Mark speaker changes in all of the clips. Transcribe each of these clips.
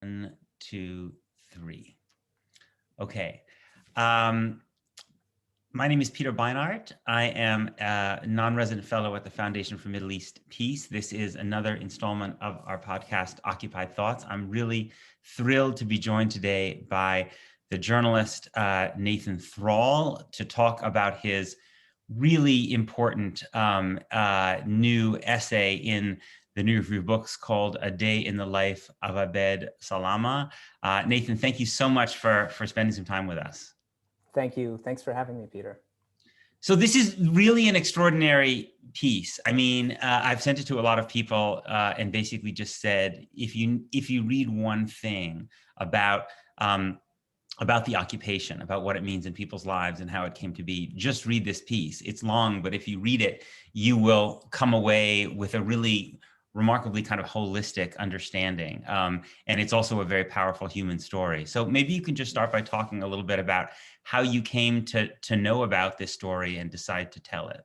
Speaker 1: One, two, three. Okay. My name is Peter Beinart. I am a non-resident fellow at the Foundation for Middle East Peace. This is another installment of our podcast, Occupied Thoughts. I'm really thrilled to be joined today by the journalist Nathan Thrall to talk about his really important new essay in the New Review Books called A Day in the Life of Abed Salama. Nathan, thank you so much for spending some time with us.
Speaker 2: Thank you. Thanks for having me, Peter.
Speaker 1: So this is really an extraordinary piece. I mean, I've sent it to a lot of people and basically just said, if you read one thing about the occupation, about what it means in people's lives and how it came to be, just read this piece. It's long, but if you read it, you will come away with a really remarkably kind of holistic understanding. And it's also a very powerful human story. So maybe you can just start by talking a little bit about how you came to know about this story and decide to tell it.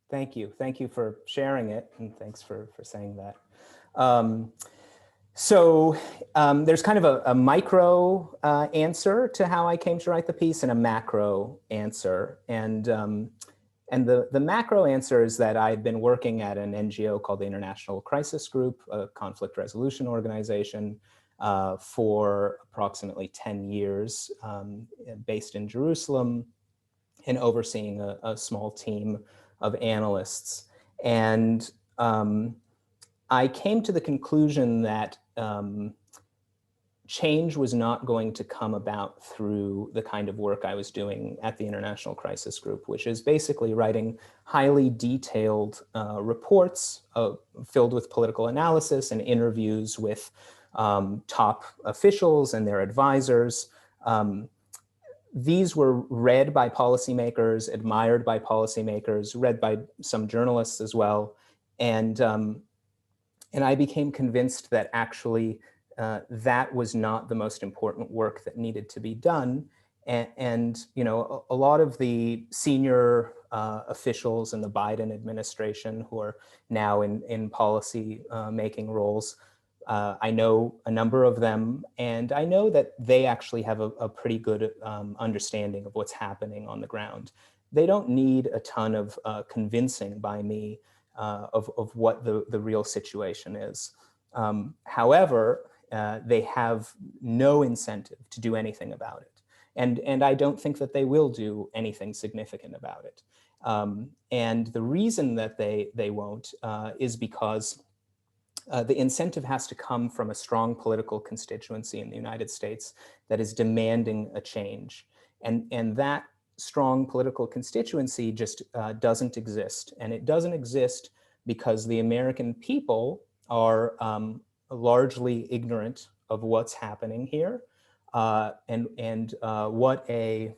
Speaker 2: Thank you. Thank you for sharing it. And thanks for saying that. There's kind of a micro answer to how I came to write the piece and a macro answer. And the macro answer is that I'd been working at an NGO called the International Crisis Group, a conflict resolution organization, for approximately 10 years, based in Jerusalem and overseeing a small team of analysts. And I came to the conclusion that change was not going to come about through the kind of work I was doing at the International Crisis Group, which is basically writing highly detailed reports filled with political analysis and interviews with top officials and their advisors. These were read by policymakers, admired by policymakers, read by some journalists as well. And I became convinced that actually that was not the most important work that needed to be done. And you know, a lot of the senior officials in the Biden administration who are now in policy making roles, I know a number of them, and I know that they actually have a pretty good understanding of what's happening on the ground. They don't need a ton of convincing by me of what the real situation is. However, they have no incentive to do anything about it. And I don't think that they will do anything significant about it. And the reason that they won't is because the incentive has to come from a strong political constituency in the United States that is demanding a change. And that strong political constituency just doesn't exist. And it doesn't exist because the American people are largely ignorant of what's happening here and what a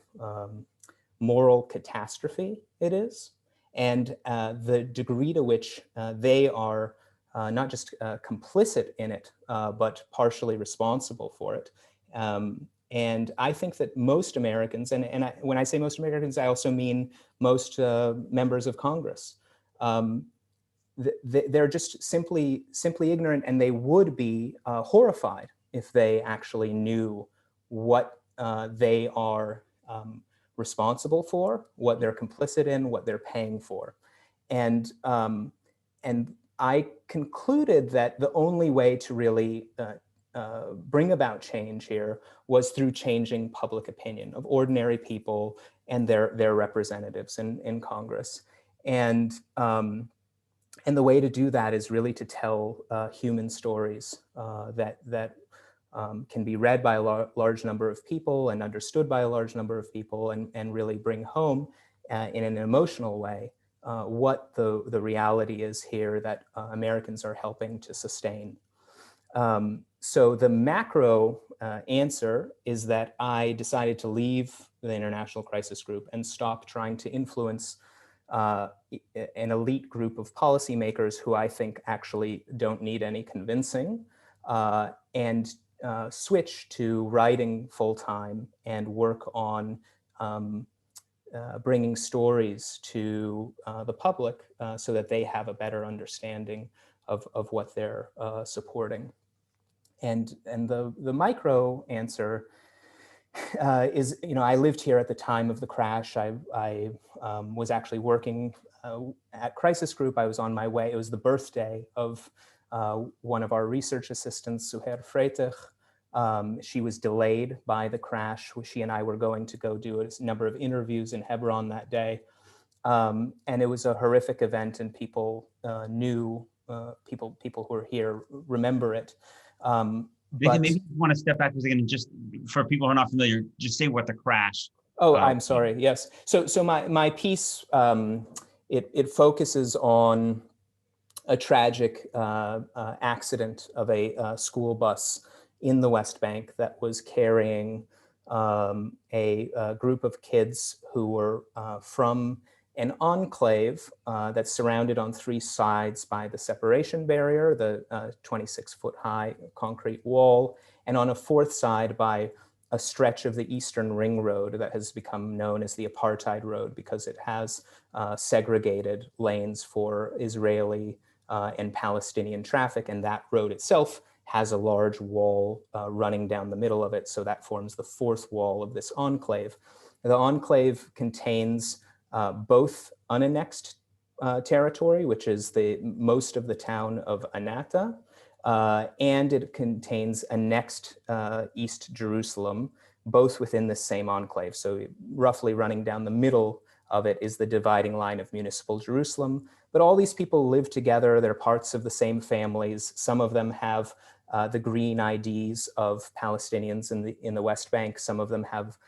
Speaker 2: moral catastrophe it is, and the degree to which they are not just complicit in it, but partially responsible for it. And I think that most Americans, when I say most Americans, I also mean most members of Congress, they're just simply ignorant, and they would be horrified if they actually knew what they are responsible for, what they're complicit in, what they're paying for. And I concluded that the only way to really bring about change here was through changing public opinion of ordinary people and their representatives in Congress. And the way to do that is really to tell human stories that can be read by a large number of people and understood by a large number of people, and really bring home in an emotional way what the reality is here that Americans are helping to sustain. So the macro answer is that I decided to leave the International Crisis Group and stop trying to influence an elite group of policymakers who I think actually don't need any convincing, and switch to writing full-time and work on bringing stories to the public so that they have a better understanding of what they're supporting. And the micro answer is, I lived here at the time of the crash. I was actually working at Crisis Group. I was on my way. It was the birthday of one of our research assistants, Suher Freitich. She was delayed by the crash. She and I were going to go do a number of interviews in Hebron that day. And it was a horrific event, and people knew, people who are here remember it.
Speaker 1: Nathan, maybe you want to step back for a second, just for people who are not familiar, just say what the crash.
Speaker 2: Oh, I'm sorry. Yes. So my piece, it focuses on a tragic accident of a school bus in the West Bank that was carrying a group of kids who were from an enclave that's surrounded on three sides by the separation barrier, the 26-foot high concrete wall, and on a fourth side by a stretch of the Eastern Ring Road that has become known as the Apartheid Road because it has segregated lanes for Israeli and Palestinian traffic, and that road itself has a large wall running down the middle of it, so that forms the fourth wall of this enclave. The enclave contains both unannexed territory, which is most of the town of Anata, and it contains annexed East Jerusalem, both within the same enclave. So roughly running down the middle of it is the dividing line of municipal Jerusalem. But all these people live together. They're parts of the same families. Some of them have the green IDs of Palestinians in the West Bank. Some of them have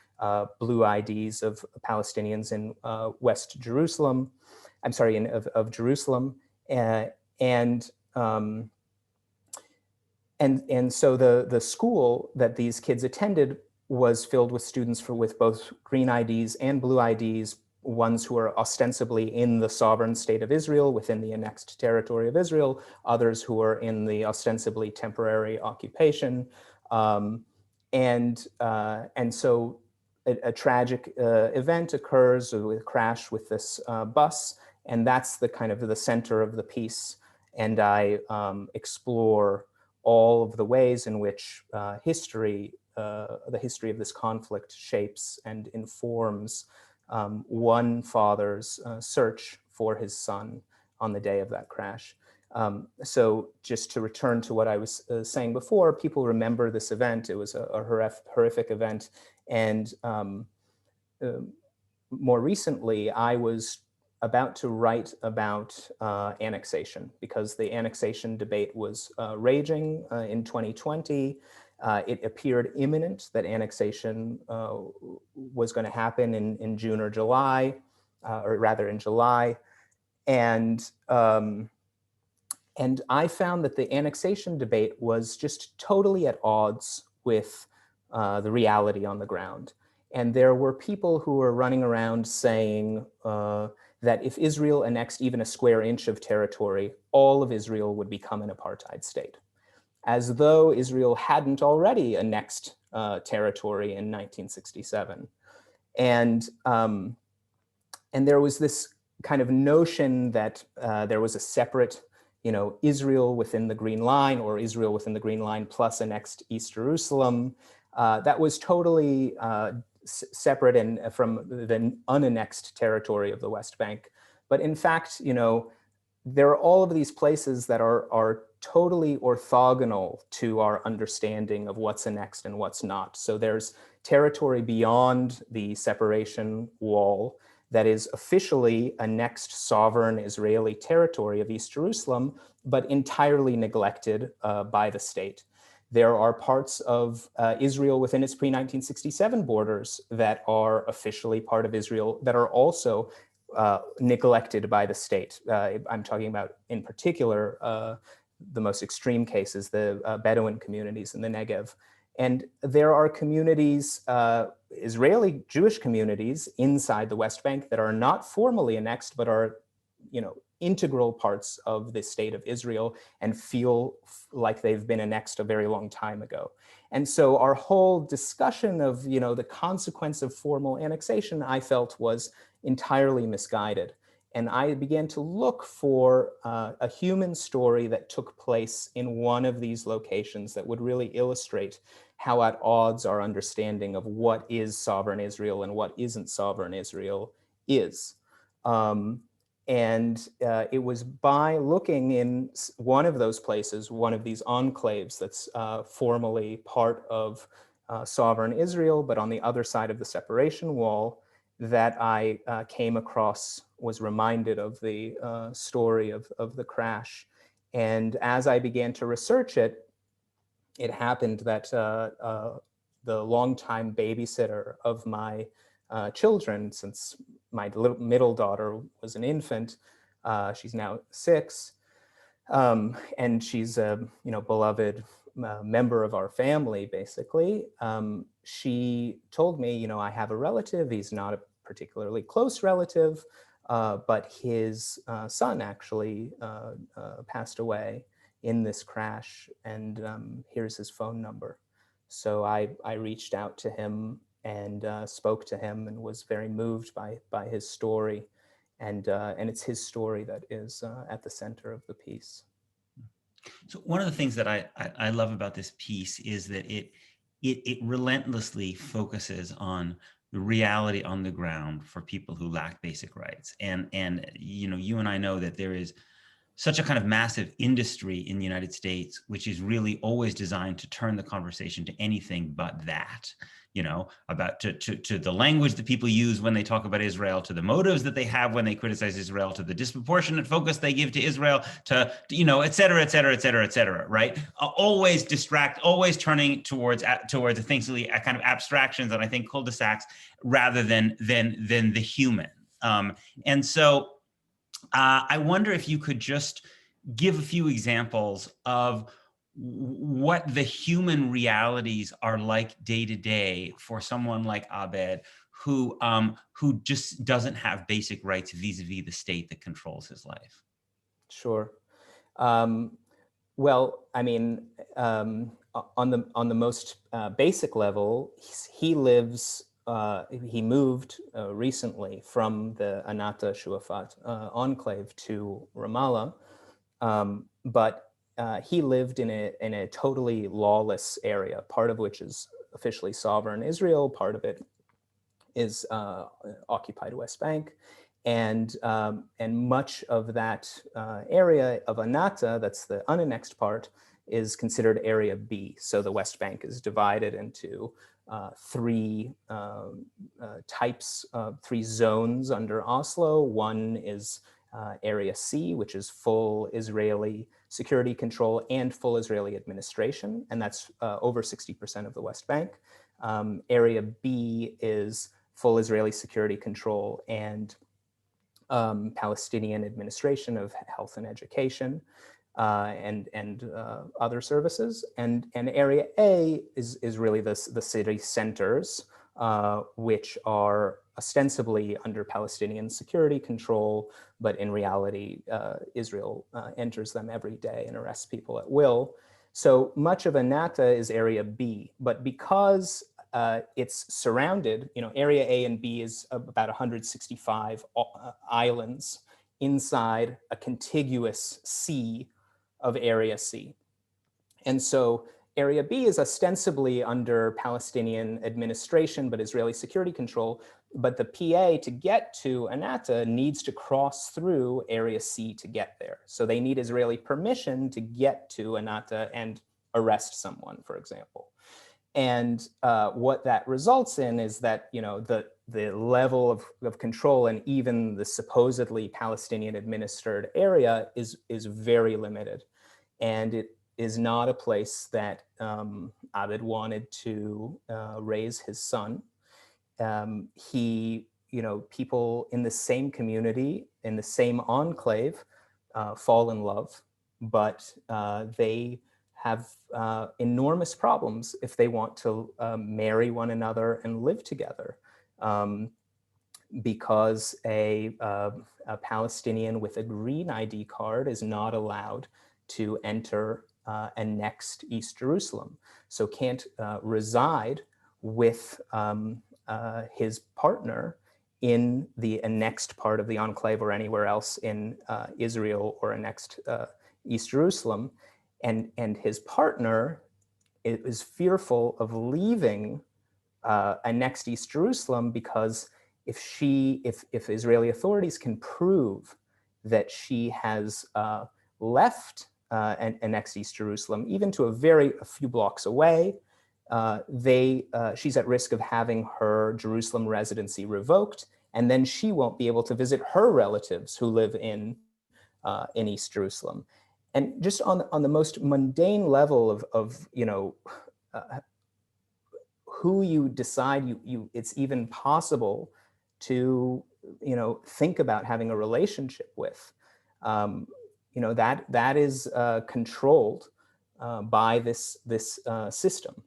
Speaker 2: blue IDs of Palestinians in West Jerusalem. I'm sorry, of Jerusalem. And so the school that these kids attended was filled with students with both green IDs and blue IDs, ones who are ostensibly in the sovereign state of Israel within the annexed territory of Israel, others who are in the ostensibly temporary occupation. And so a tragic event occurs with a crash with this bus, and that's the kind of the center of the piece. And I explore all of the ways in which the history of this conflict shapes and informs one father's search for his son on the day of that crash. So just to return to what I was saying before, people remember this event. It was a horrific event. And more recently, I was about to write about annexation because the annexation debate was raging in 2020. It appeared imminent that annexation was going to happen in June or July, or rather in July. And I found that the annexation debate was just totally at odds with the reality on the ground. And there were people who were running around saying that if Israel annexed even a square inch of territory, all of Israel would become an apartheid state, as though Israel hadn't already annexed territory in 1967. And there was this kind of notion that there was a separate, Israel within the Green Line, or Israel within the Green Line plus annexed East Jerusalem, that was totally separate and from the unannexed territory of the West Bank. But in fact, there are all of these places that are totally orthogonal to our understanding of what's annexed and what's not. So there's territory beyond the separation wall that is officially annexed sovereign Israeli territory of East Jerusalem, but entirely neglected by the state. There are parts of Israel within its pre-1967 borders that are officially part of Israel that are also neglected by the state. I'm talking about, in particular, the most extreme cases, the Bedouin communities in the Negev. And there are communities, Israeli Jewish communities inside the West Bank that are not formally annexed, but are, integral parts of the state of Israel and feel like they've been annexed a very long time ago. And so our whole discussion of, the consequence of formal annexation, I felt, was entirely misguided. And I began to look for a human story that took place in one of these locations that would really illustrate how at odds our understanding of what is sovereign Israel and what isn't sovereign Israel is. It was by looking in one of those places, one of these enclaves that's formally part of sovereign Israel, but on the other side of the separation wall, that I was reminded of the story of the crash. And as I began to research it, it happened that the longtime babysitter of my children, since my middle daughter was an infant, she's now 6, and she's a beloved member of our family, basically. She told me, I have a relative. He's not a particularly close relative, but his son actually passed away in this crash, and here's his phone number. So I reached out to him and spoke to him and was very moved by his story. And it's his story that is at the center of the piece.
Speaker 1: So one of the things that I love about this piece is that it relentlessly focuses on the reality on the ground for people who lack basic rights. And you and I know that there is such a kind of massive industry in the United States, which is really always designed to turn the conversation to anything but that, about to the language that people use when they talk about Israel, to the motives that they have when they criticize Israel, to the disproportionate focus they give to Israel, to et cetera, et cetera, et cetera, et cetera, right? Always turning towards essentially a kind of abstractions and I think cul-de-sacs rather than the human. And so I wonder if you could just give a few examples of what the human realities are like day to day for someone like Abed, who just doesn't have basic rights vis-a-vis the state that controls his life.
Speaker 2: Sure. Well, I mean, on the most basic level, he lives. He moved recently from the Anata Shuafat enclave to Ramallah, but he lived in a totally lawless area, part of which is officially sovereign Israel, part of it is occupied West Bank. And much of that area of Anata, that's the unannexed part, is considered Area B. So the West Bank is divided into three types, 3 zones under Oslo. One is Area C, which is full Israeli security control and full Israeli administration, and that's over 60% of the West Bank. Area B is full Israeli security control and Palestinian administration of health and education and other services. And Area A is really the city centers, which are ostensibly under Palestinian security control, but in reality, Israel enters them every day and arrests people at will. So much of Anata is Area B, but because it's surrounded, Area A and B is about 165 islands inside a contiguous sea of Area C. And so Area B is ostensibly under Palestinian administration, but Israeli security control. But the PA to get to Anata needs to cross through Area C to get there. So they need Israeli permission to get to Anata and arrest someone, for example. And what that results in is that the level of control and even the supposedly Palestinian administered area is very limited. And it is not a place that Abed wanted to raise his son. People in the same community, in the same enclave, fall in love, but they have enormous problems if they want to marry one another and live together, because a Palestinian with a green ID card is not allowed to enter annexed East Jerusalem, so can't reside with his partner in the annexed part of the enclave or anywhere else in Israel or annexed East Jerusalem. And his partner is fearful of leaving annexed East Jerusalem because if Israeli authorities can prove that she has left annexed East Jerusalem, even to a few blocks away, she's at risk of having her Jerusalem residency revoked, and then she won't be able to visit her relatives who live in East Jerusalem. And just on the most mundane level of who you decide it's even possible to think about having a relationship with, that is controlled by this system.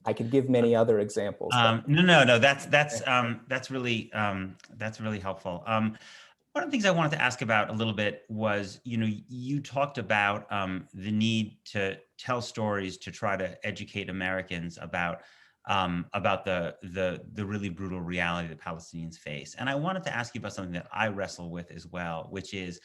Speaker 2: I could give many other examples.
Speaker 1: No. That's really helpful. One of the things I wanted to ask about a little bit was, you talked about the need to tell stories to try to educate Americans about the really brutal reality that Palestinians face. And I wanted to ask you about something that I wrestle with as well, which is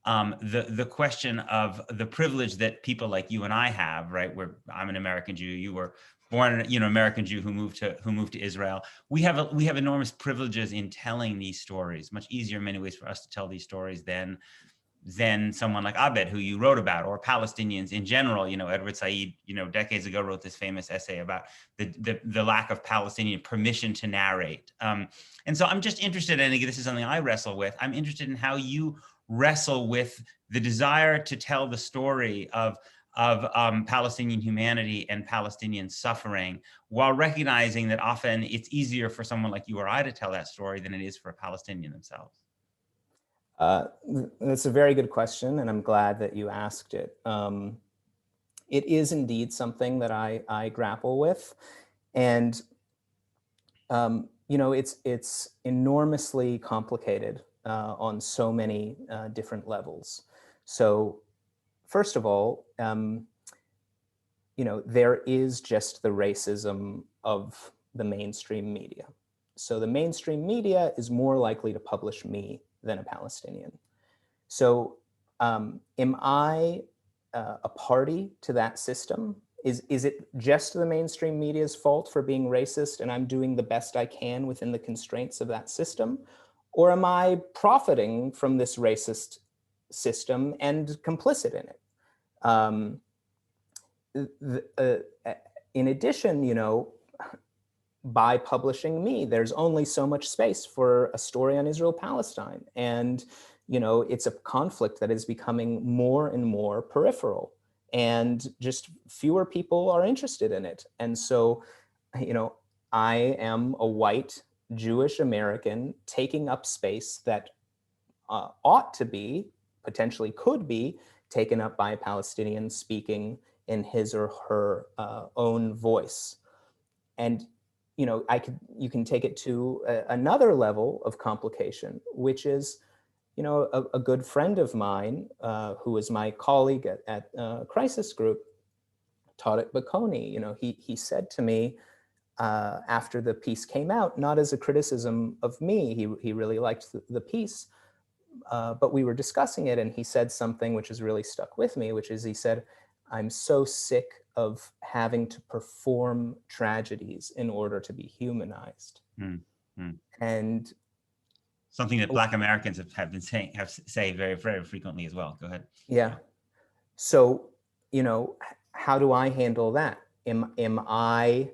Speaker 1: the question of the privilege that people like you and I have, right? Where I'm an American Jew, you were born, American Jew who moved to Israel. We have enormous privileges in telling these stories. Much easier in many ways for us to tell these stories than someone like Abed, who you wrote about, or Palestinians in general. Edward Said, decades ago wrote this famous essay about the lack of Palestinian permission to narrate. And so I'm just interested, and again, this is something I wrestle with. I'm interested in how you wrestle with the desire to tell the story of Palestinian humanity and Palestinian suffering, while recognizing that often it's easier for someone like you or I to tell that story than it is for a Palestinian themselves.
Speaker 2: That's a very good question, and I'm glad that you asked it. It is indeed something that I grapple with, and it's enormously complicated on so many different levels. So, first of all, there is just the racism of the mainstream media. So the mainstream media is more likely to publish me than a Palestinian. So am I a party to that system? Is it just the mainstream media's fault for being racist and I'm doing the best I can within the constraints of that system? Or am I profiting from this racist system and complicit in it? In addition, by publishing me, there's only so much space for a story on Israel-Palestine. And, it's a conflict that is becoming more and more peripheral, and just fewer people are interested in it. And so, I am a white Jewish American taking up space that ought to be, potentially could be, taken up by a Palestinian speaking in his or her own voice. And you can take it to another level of complication, which is, a good friend of mine who is my colleague at Crisis Group, Tarek Bakoni. He said to me after the piece came out, not as a criticism of me, he really liked the piece, but we were discussing it, and he said something which has really stuck with me, which is, he said, "I'm so sick of having to perform tragedies in order to be humanized." And
Speaker 1: something that Black Americans have say very, very frequently as well. Go ahead.
Speaker 2: Yeah. So, how do I handle that? Am I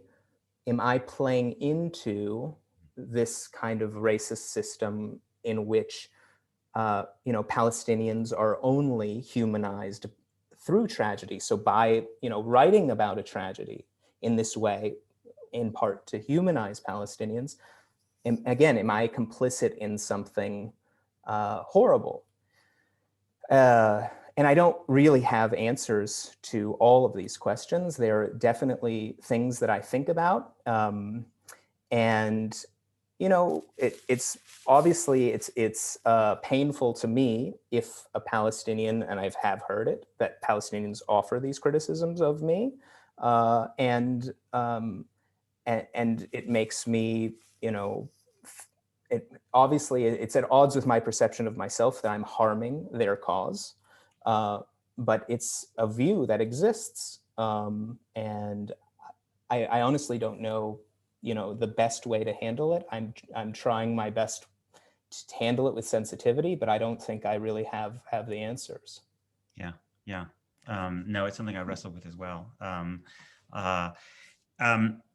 Speaker 2: playing into this kind of racist system in which Palestinians are only humanized through tragedy? So by writing about a tragedy in this way, in part to humanize Palestinians, again, am I complicit in something horrible? And I don't really have answers to all of these questions. There are definitely things that I think about, and it's obviously it's painful to me if a Palestinian, and I have heard it, that Palestinians offer these criticisms of me, and it makes me obviously it's at odds with my perception of myself that I'm harming their cause, but it's a view that exists, and I honestly don't know, the best way to handle it. I'm trying my best to handle it with sensitivity, but I don't think I really have the answers.
Speaker 1: Yeah, yeah. No, it's something I wrestle with as well.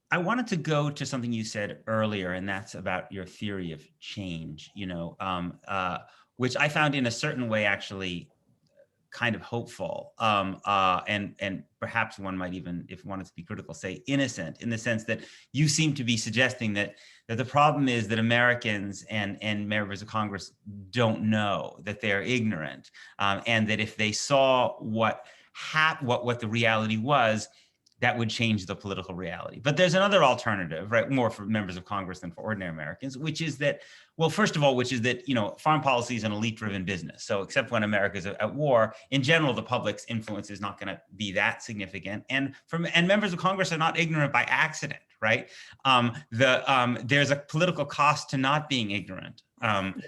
Speaker 1: I wanted to go to something you said earlier, and that's about your theory of change, which I found in a certain way actually kind of hopeful, and perhaps one might even, if one wanted to be critical, say innocent, in the sense that you seem to be suggesting that the problem is that Americans and members of Congress don't know, that they're ignorant, and that if they saw what the reality was, that would change the political reality. But there's another alternative, right, more for members of Congress than for ordinary Americans, which is that, well, first of all, foreign policy is an elite-driven business. So except when America is at war, in general, the public's influence is not going to be that significant. And members of Congress are not ignorant by accident, right? There's a political cost to not being ignorant. And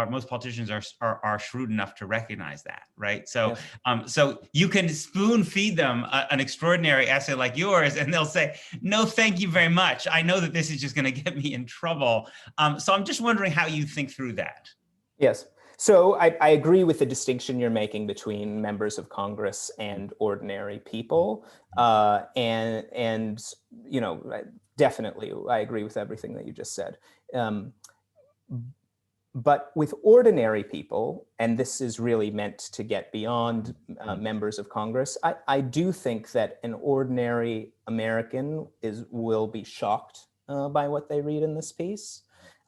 Speaker 1: most politicians are shrewd enough to recognize that, right? So, yes. So you can spoon feed them an extraordinary essay like yours, and they'll say, "No, thank you very much. I know that this is just going to get me in trouble." So I'm just wondering how you think through that.
Speaker 2: Yes. So I agree with the distinction you're making between members of Congress and ordinary people, and definitely I agree with everything that you just said. But with ordinary people, and this is really meant to get beyond members of Congress, I do think that an ordinary American will be shocked by what they read in this piece,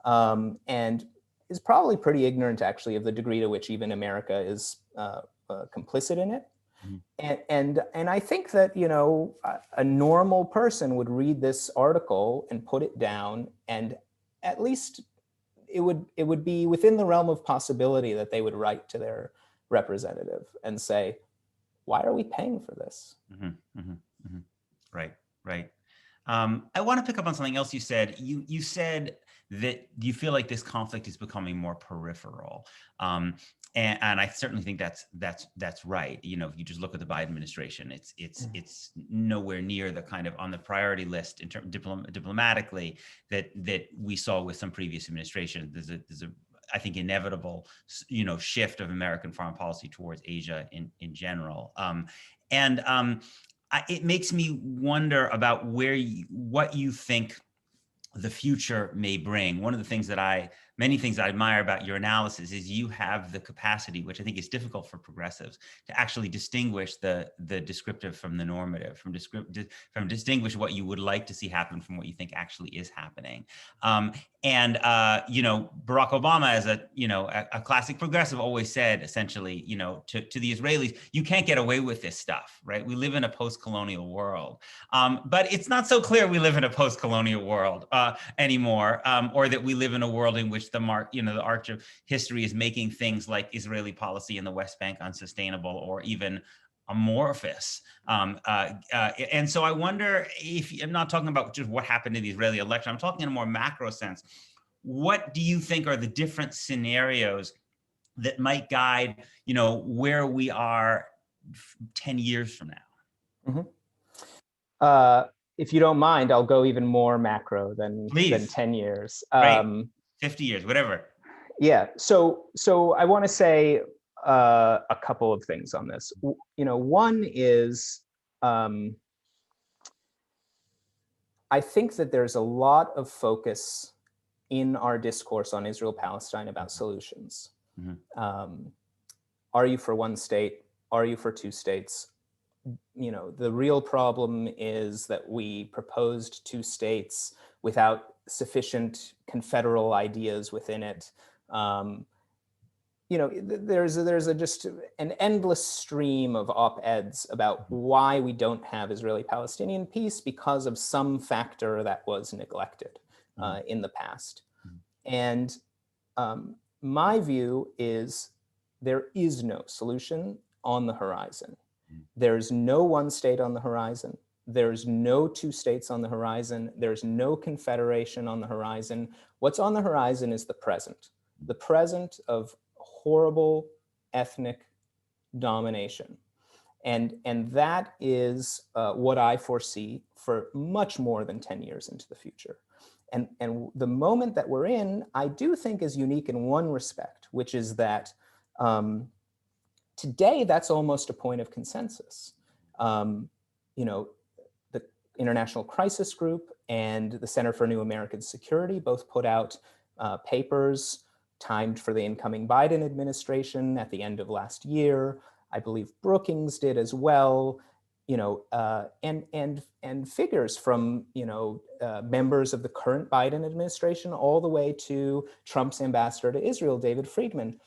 Speaker 2: and is probably pretty ignorant, actually, of the degree to which even America is complicit in it. Mm-hmm. And I think that, a normal person would read this article and put it down, and at least it would be within the realm of possibility that they would write to their representative and say, "Why are we paying for this?"
Speaker 1: Mm-hmm, mm-hmm, mm-hmm. Right. I want to pick up on something else you said. You said that you feel like this conflict is becoming more peripheral. And I certainly think that's right. If you just look at the Biden administration, it's nowhere near the kind of on the priority list in terms diplomatically that we saw with some previous administration. There's a I think inevitable shift of American foreign policy towards Asia in general. It makes me wonder about what you think the future may bring. One of the things many things I admire about your analysis is you have the capacity, which I think is difficult for progressives, to actually distinguish the descriptive from the normative, from distinguish what you would like to see happen from what you think actually is happening. Barack Obama, as a classic progressive, always said essentially, to the Israelis, you can't get away with this stuff, right? We live in a post-colonial world, but it's not so clear we live in a post-colonial world anymore, or that we live in a world in which the arch of history is making things like Israeli policy in the West Bank unsustainable or even amorphous. And so I wonder if, I'm not talking about just what happened in the Israeli election, I'm talking in a more macro sense. What do you think are the different scenarios that might guide, where we are 10 years from now?
Speaker 2: Mm-hmm. If you don't mind, I'll go even more macro than 10 years.
Speaker 1: Right. 50 years, whatever.
Speaker 2: Yeah. So I want to say a couple of things on this. One is I think that there's a lot of focus in our discourse on Israel-Palestine about solutions. Mm-hmm. Are you for one state? Are you for two states? The real problem is that we proposed two states without sufficient confederal ideas within it. There's just an endless stream of op-eds about why we don't have Israeli-Palestinian peace because of some factor that was neglected in the past. And my view is there is no solution on the horizon. There's no one state on the horizon. There's no two states on the horizon. There's no confederation on the horizon. What's on the horizon is the present of horrible ethnic domination. And that is what I foresee for much more than 10 years into the future. And the moment that we're in, I do think is unique in one respect, which is that today that's almost a point of consensus. You know, the International Crisis Group and the Center for New American Security both put out papers timed for the incoming Biden administration at the end of last year. I believe Brookings did as well, you know, and figures from, you know, members of the current Biden administration all the way to Trump's ambassador to Israel, David Friedman.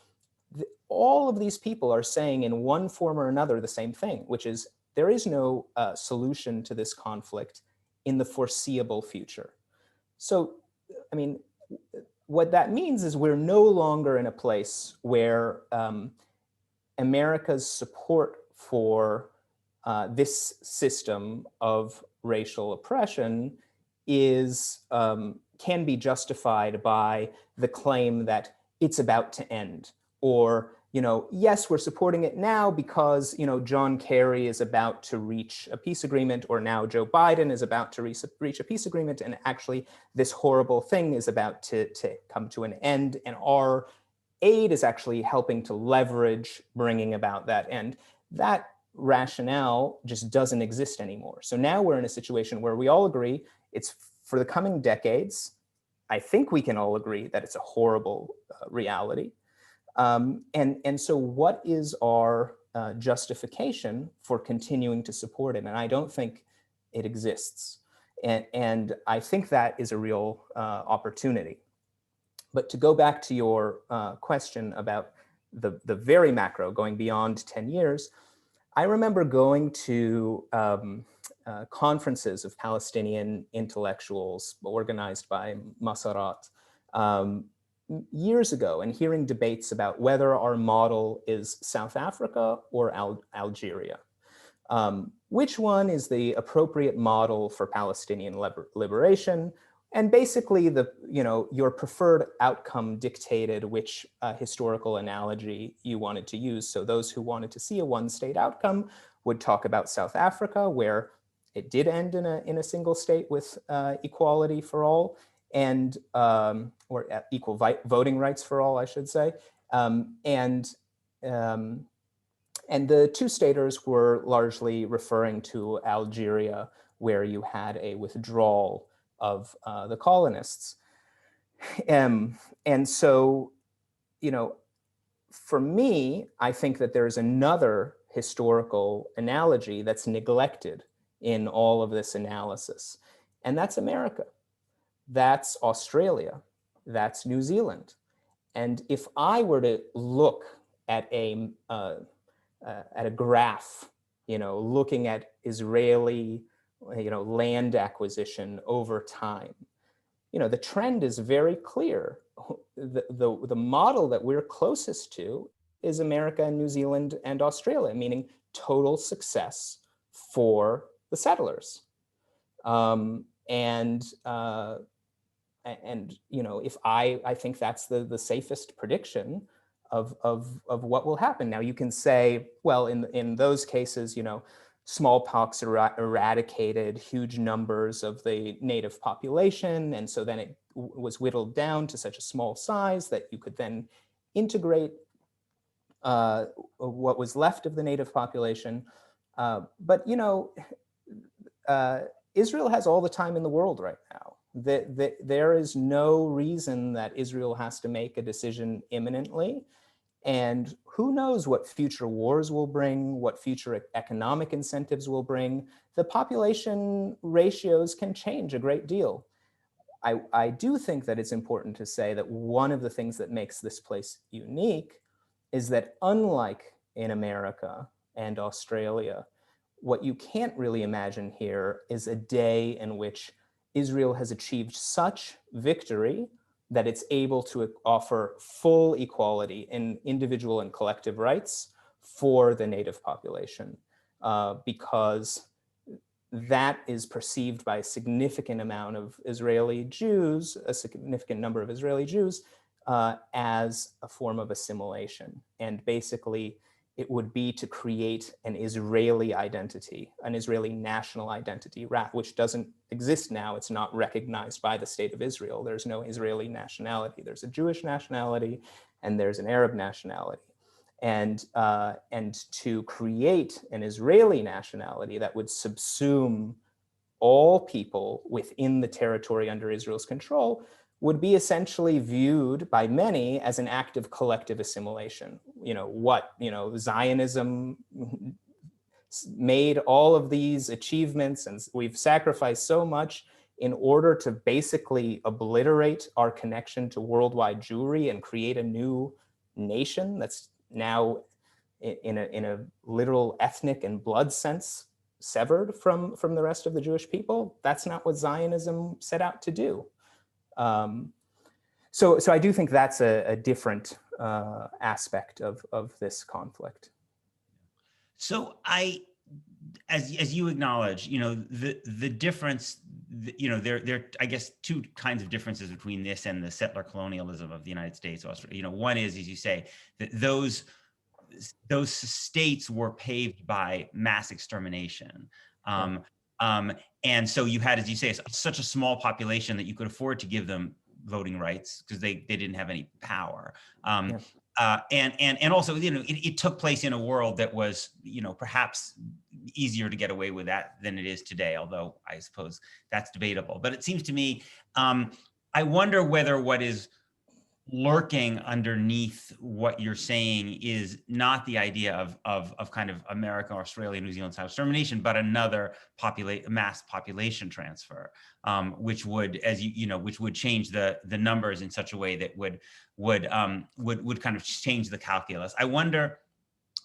Speaker 2: All of these people are saying in one form or another the same thing, which is there is no solution to this conflict in the foreseeable future. So, I mean, what that means is we're no longer in a place where America's support for this system of racial oppression is can be justified by the claim that it's about to end, or, you know, yes, we're supporting it now because, you know, John Kerry is about to reach a peace agreement, or now Joe Biden is about to reach a peace agreement, and actually this horrible thing is about to come to an end, and our aid is actually helping to leverage bringing about that end. That rationale just doesn't exist anymore. So now we're in a situation where we all agree it's for the coming decades. I think we can all agree that it's a horrible reality. And so what is our justification for continuing to support it? And I don't think it exists. And I think that is a real opportunity. But to go back to your question about the very macro, going beyond 10 years, I remember going to conferences of Palestinian intellectuals organized by Masarat years ago, and hearing debates about whether our model is South Africa or Algeria. Which one is the appropriate model for Palestinian liberation? And basically, your preferred outcome dictated which historical analogy you wanted to use. So those who wanted to see a one-state outcome would talk about South Africa, where it did end in a single state with equality for all, and or equal voting rights for all, I should say. And the two-staters were largely referring to Algeria, where you had a withdrawal of the colonists. And so, for me, I think that there's another historical analogy that's neglected in all of this analysis, and that's America. That's Australia. That's New Zealand. And if I were to look at a graph, looking at Israeli land acquisition over time, the trend is very clear. The model that we're closest to is America and New Zealand and Australia, meaning total success for the settlers. If I think that's the safest prediction of what will happen. Now you can say, well, in those cases, smallpox eradicated huge numbers of the native population, and so then it was whittled down to such a small size that you could then integrate what was left of the native population. But Israel has all the time in the world right now. There is no reason that Israel has to make a decision imminently. And who knows what future wars will bring, what future economic incentives will bring. The population ratios can change a great deal. I do think that it's important to say that one of the things that makes this place unique is that, unlike in America and Australia, what you can't really imagine here is a day in which Israel has achieved such victory that it's able to offer full equality in individual and collective rights for the native population, because that is perceived by a significant amount of Israeli Jews, a significant number of Israeli Jews, as a form of assimilation. And basically, it would be to create an Israeli identity, an Israeli national identity, which doesn't exist now. It's not recognized by the state of Israel. There's no Israeli nationality. There's a Jewish nationality, and there's an Arab nationality. And to create an Israeli nationality that would subsume all people within the territory under Israel's control would be essentially viewed by many as an act of collective assimilation. Zionism made all of these achievements, and we've sacrificed so much in order to basically obliterate our connection to worldwide Jewry and create a new nation that's now in a literal ethnic and blood sense severed from the rest of the Jewish people. That's not what Zionism set out to do. So I do think that's a different aspect of this conflict.
Speaker 1: So as you acknowledge, the difference, there I guess two kinds of differences between this and the settler colonialism of the United States. One is, as you say, that those states were paved by mass extermination. And so you had, as you say, such a small population that you could afford to give them voting rights because they didn't have any power. And also, it took place in a world that was, perhaps easier to get away with that than it is today, although I suppose that's debatable. But it seems to me, I wonder whether what is lurking underneath what you're saying is not the idea of kind of America, Australia, New Zealand style extermination, but another mass population transfer, which would, which would change the numbers in such a way that would kind of change the calculus. I wonder.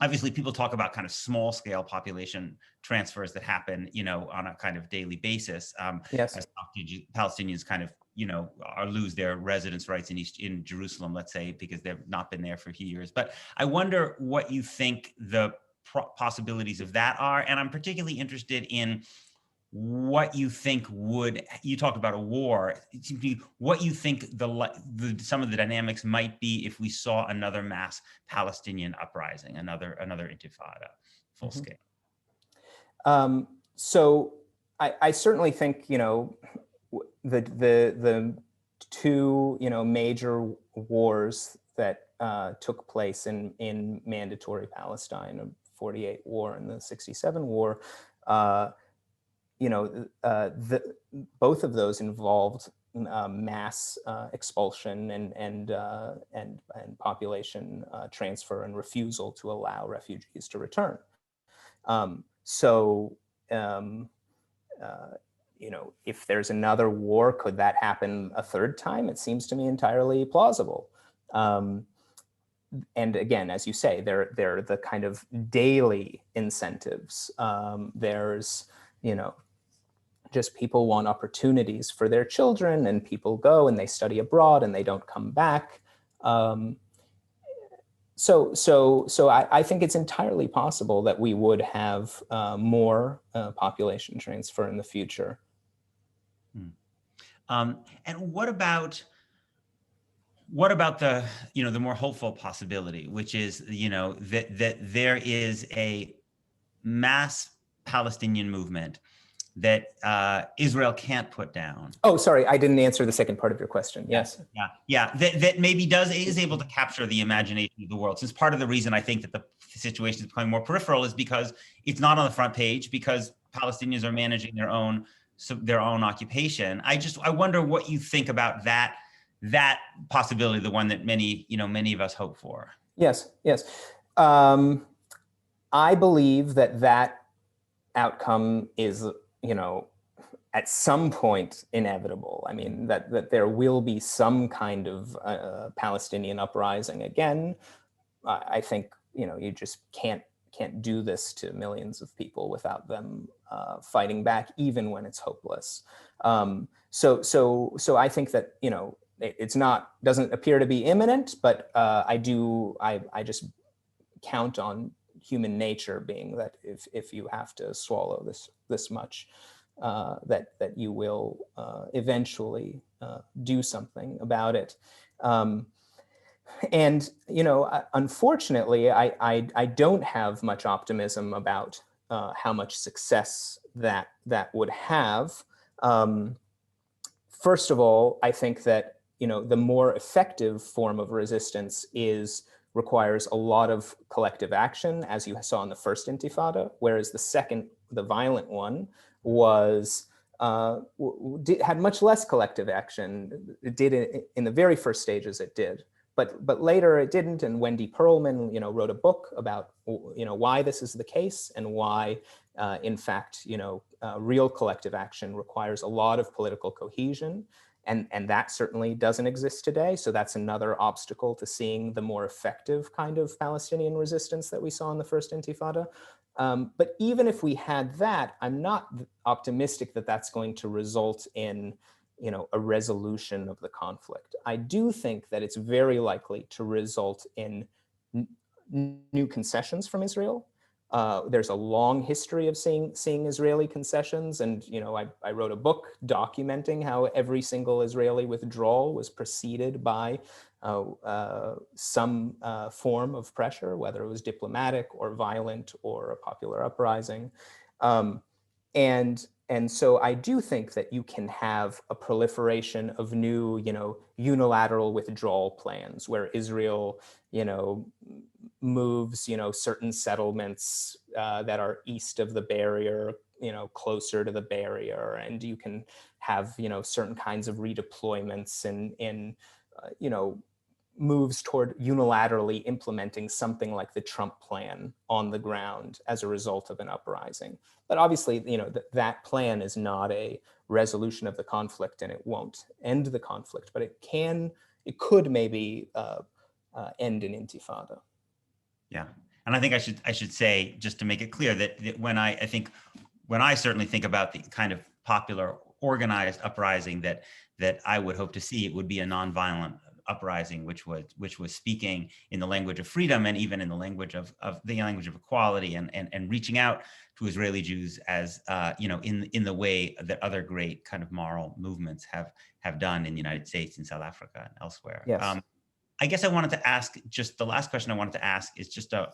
Speaker 1: Obviously, people talk about kind of small scale population transfers that happen, on a kind of daily basis.
Speaker 2: Yes.
Speaker 1: As Palestinians kind of, lose their residence rights in Jerusalem, let's say, because they've not been there for a few years. But I wonder what you think the possibilities of that are. And I'm particularly interested in what you think you talked about a war, it seems to me what you think some of the dynamics might be if we saw another mass Palestinian uprising, another intifada, full scale.
Speaker 2: So I certainly think, the two, major wars that took place in mandatory Palestine, the 48 war and the 67 war, both of those involved mass expulsion and population transfer and refusal to allow refugees to return. If there's another war, could that happen a third time? It seems to me entirely plausible. And again, as you say, they're the kind of daily incentives. There's, just people want opportunities for their children, and people go and they study abroad and they don't come back. So I think it's entirely possible that we would have more population transfer in the future.
Speaker 1: And what about the the more hopeful possibility, which is that there is a mass Palestinian movement that Israel can't put down?
Speaker 2: Oh, sorry, I didn't answer the second part of your question. Yes.
Speaker 1: Yeah. That maybe is able to capture the imagination of the world. Since part of the reason I think that the situation is becoming more peripheral is because it's not on the front page, because Palestinians are managing their own occupation. I wonder what you think about that possibility, the one that many of us hope for.
Speaker 2: Yes. I believe that outcome is, at some point inevitable. I mean, that there will be some kind of Palestinian uprising again. I think, you just can't do this to millions of people without them fighting back, even when it's hopeless. So I think that, it's doesn't appear to be imminent, but I just count on human nature being that if you have to swallow this much, that you will eventually do something about it. And unfortunately, I don't have much optimism about how much success that would have. First of all, I think that the more effective form of resistance requires a lot of collective action, as you saw in the first Intifada, whereas the violent one, had much less collective action. It did in the very first stages. It did. But later it didn't, and Wendy Perlman, wrote a book about, why this is the case and why, in fact, real collective action requires a lot of political cohesion, and that certainly doesn't exist today. So that's another obstacle to seeing the more effective kind of Palestinian resistance that we saw in the first Intifada. But even if we had that, I'm not optimistic that that's going to result in a resolution of the conflict. I do think that it's very likely to result in new concessions from Israel. There's a long history of seeing Israeli concessions, and I wrote a book documenting how every single Israeli withdrawal was preceded by some form of pressure, whether it was diplomatic or violent or a popular uprising. And so I do think that you can have a proliferation of new, unilateral withdrawal plans where Israel, moves, certain settlements that are east of the barrier, closer to the barrier, and you can have, certain kinds of redeployments and moves toward unilaterally implementing something like the Trump plan on the ground as a result of an uprising. But obviously, that plan is not a resolution of the conflict, and it won't end the conflict, but it could maybe end an intifada.
Speaker 1: Yeah, and I think I should say, just to make it clear, that when I certainly think about the kind of popular organized uprising that I would hope to see, it would be a nonviolent uprising, which was speaking in the language of freedom and even in the language of equality and reaching out to Israeli Jews as in the way that other great kind of moral movements have done in the United States, in South Africa, and elsewhere.
Speaker 2: Yes.
Speaker 1: I guess I wanted to ask, just the last question I wanted to ask is just a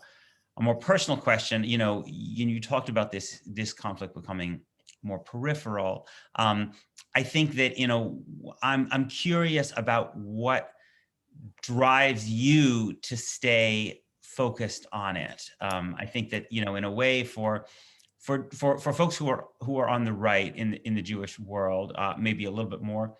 Speaker 1: more personal question. You talked about this conflict becoming more peripheral. I think that I'm curious about what drives you to stay focused on it. I think that in a way, for folks who are on the right in the Jewish world, maybe a little bit more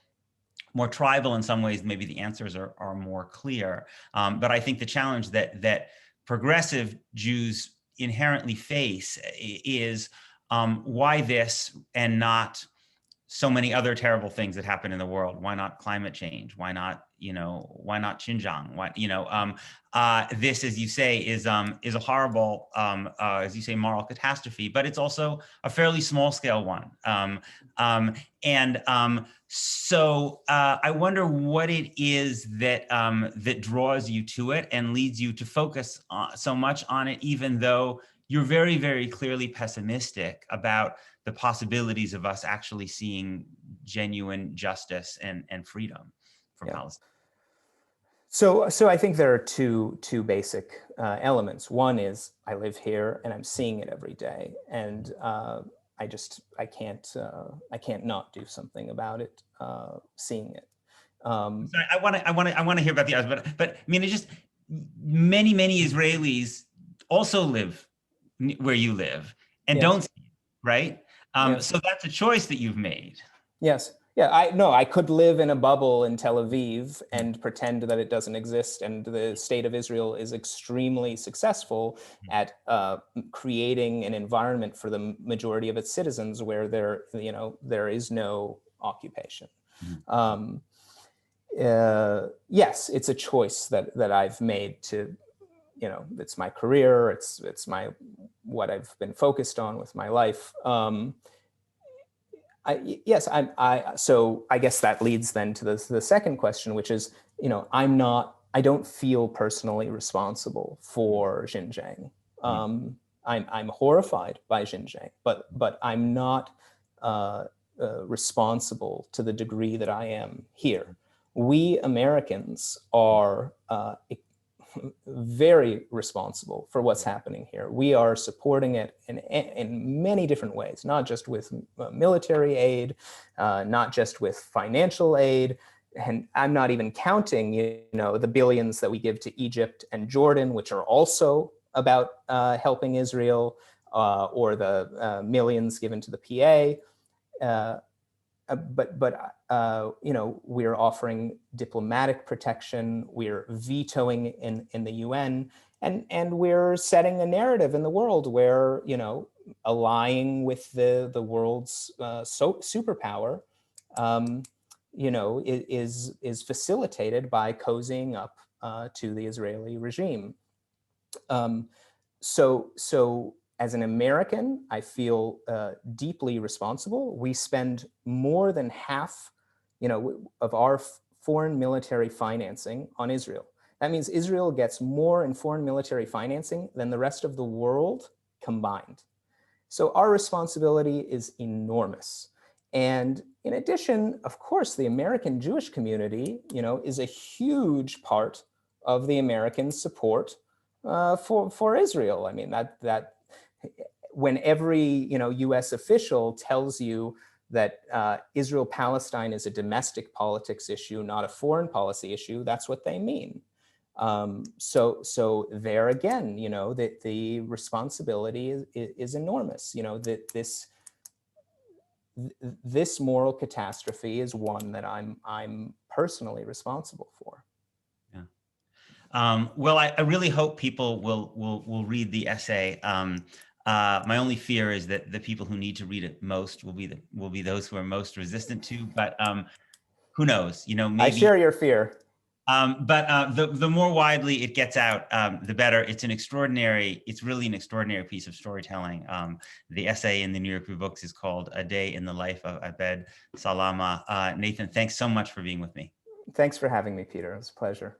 Speaker 1: tribal in some ways, maybe the answers are more clear. But I think the challenge that progressive Jews inherently face is why this and not so many other terrible things that happen in the world? Why not climate change? Why not Xinjiang? Why, this, as you say, is a horrible, as you say, moral catastrophe, but it's also a fairly small scale one. So I wonder what it is that draws you to it and leads you to focus so much on it, even though you're very, very clearly pessimistic about the possibilities of us actually seeing genuine justice and freedom for Palestine.
Speaker 2: So I think there are two basic elements. One is I live here and I'm seeing it every day, and I can't not do something about it. Seeing it.
Speaker 1: Sorry, I want to hear about the others, but I mean, it's just many Israelis also live where you live and don't see it, right? So that's a choice that you've made.
Speaker 2: Yes. Yeah, I could live in a bubble in Tel Aviv and pretend that it doesn't exist. And the state of Israel is extremely successful at creating an environment for the majority of its citizens where there is no occupation. Yes, it's a choice that I've made to, it's my career. It's what I've been focused on with my life. So I guess that leads then to the second question, which is, I don't feel personally responsible for Xinjiang I'm horrified by Xinjiang, but I'm not responsible to the degree that I am here. We Americans are very responsible for what's happening here. We are supporting it in many different ways, not just with military aid, not just with financial aid, and I'm not even counting, the billions that we give to Egypt and Jordan, which are also about helping Israel, or the millions given to the PA. We're offering diplomatic protection, we're vetoing in the UN, and we're setting a narrative in the world where, allying with the world's superpower, is facilitated by cozying up to the Israeli regime. So as an American, I feel deeply responsible. We spend more than half, of our foreign military financing on Israel. That means Israel gets more in foreign military financing than the rest of the world combined. So our responsibility is enormous. And in addition, of course, the American Jewish community, is a huge part of the American support for Israel. I mean, that when every U.S. official tells you that Israel-Palestine is a domestic politics issue, not a foreign policy issue, that's what they mean. So there again, that the responsibility is enormous. That this moral catastrophe is one that I'm personally responsible for.
Speaker 1: Well, I really hope people will read the essay. My only fear is that the people who need to read it most will be those who are most resistant to. But who knows? Maybe
Speaker 2: I share your fear.
Speaker 1: But the more widely it gets out, the better. It's really an extraordinary piece of storytelling. The essay in the New Yorker books is called "A Day in the Life of Abed Salama." Nathan, thanks so much for being with me.
Speaker 2: Thanks for having me, Peter. It was a pleasure.